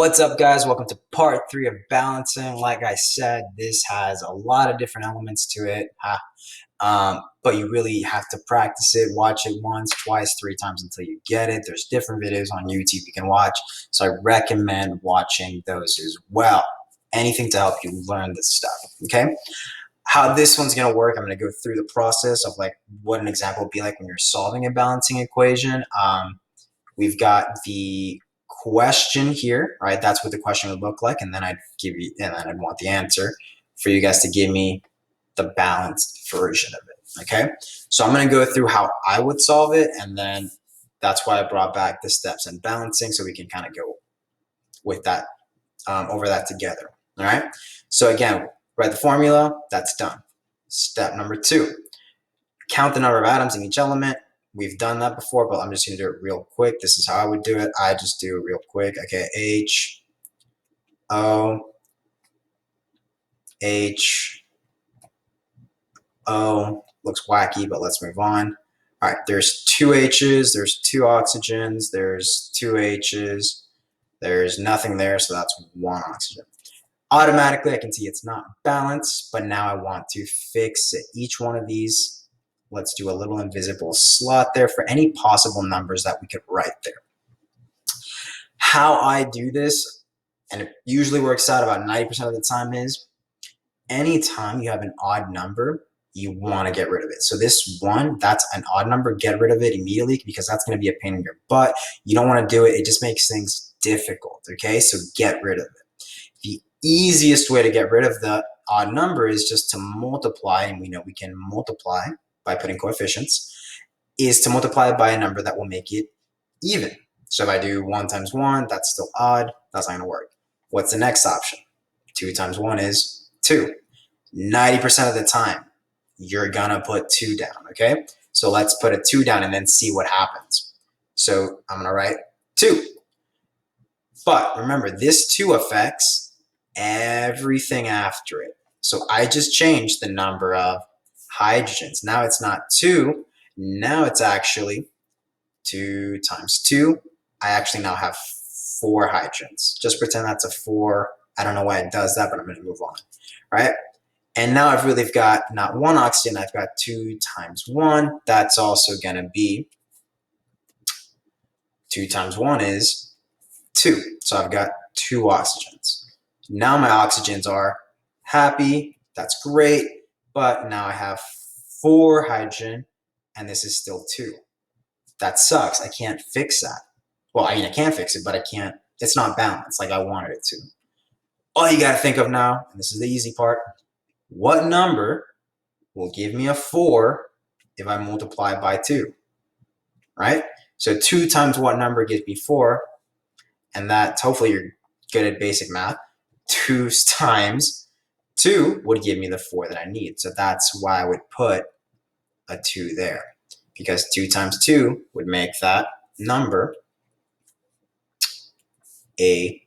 What's up, guys? Welcome to part 3 of balancing. Like I said, this has a lot of different elements to it, but you really have to practice it. Watch it once, twice, 3 times until you get it. There's different videos on YouTube you can watch, so I recommend watching those as well. Anything to help you learn this stuff, okay? How this one's going to work, I'm going to go through the process of like what an example would be like when you're solving a balancing equation. We've got the question here, right? That's what the question would look like. And then I'd want the answer for you guys to give me the balanced version of it. Okay. So I'm going to go through how I would solve it. And then that's why I brought back the steps and balancing so we can kind of go with that, over that together. All right. So again, write the formula. That's done. Step number 2, count the number of atoms in each element. We've done that before, but I'm just going to do it real quick. This is how I would do it. I just do it real quick. Okay, H, O, H, O. Looks wacky, but let's move on. All right, there's 2 H's, there's 2 oxygens, there's 2 H's, there's nothing there, so that's 1 oxygen. Automatically, I can see it's not balanced, but now I want to fix it. Each one of these, let's do a little invisible slot there for any possible numbers that we could write there. How I do this, and it usually works out about 90% of the time, is anytime you have an odd number, you want to get rid of it. So this 1, that's an odd number. Get rid of it immediately because that's going to be a pain in your butt. You don't want to do it. It just makes things difficult, okay? So get rid of it. The easiest way to get rid of the odd number is just to multiply, and we know we can multiply by putting coefficients, is to multiply by a number that will make it even. So if I do 1 times 1, that's still odd. That's not going to work. What's the next option? 2 times 1 is 2. 90% of the time, you're going to put 2 down, okay? So let's put a 2 down and then see what happens. So I'm going to write 2. But remember, this 2 affects everything after it. So I just changed the number of hydrogens. Now it's not 2. Now it's actually 2 times 2. I actually now have 4 hydrogens. Just pretend that's a 4. I don't know why it does that, but I'm going to move on. All right. And now I've really got not 1 oxygen. I've got 2 times 1. That's also going to be 2 times 1 is 2. So I've got 2 oxygens. Now my oxygens are happy. That's great. But now I have 4 hydrogen, and this is still 2. That sucks. I can't fix that. Well, I mean, I can fix it, but I can't. It's not balanced like I wanted it to. All you got to think of now, and this is the easy part, what number will give me a 4 if I multiply by 2, right? So 2 times what number gives me 4? And that, hopefully you're good at basic math. 2 times 2 would give me the 4 that I need. So that's why I would put a 2 there, because 2 times 2 would make that number a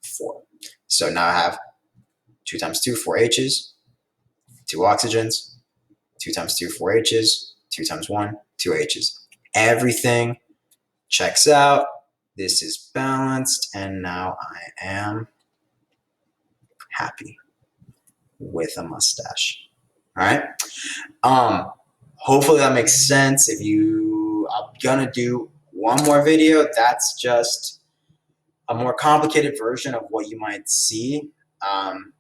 4. So now I have 2 times 2, 4 H's, 2 oxygens, 2 times 2, 4 H's, 2 times 1, 2 H's. Everything checks out. This is balanced, and now I am happy with a mustache. All right. Hopefully that makes sense. I'm gonna do one more video. That's just a more complicated version of what you might see. And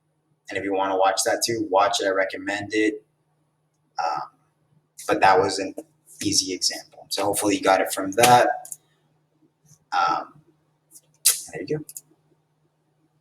if you want to watch that too, watch it. I recommend it. But that was an easy example. So hopefully you got it from that. There you go.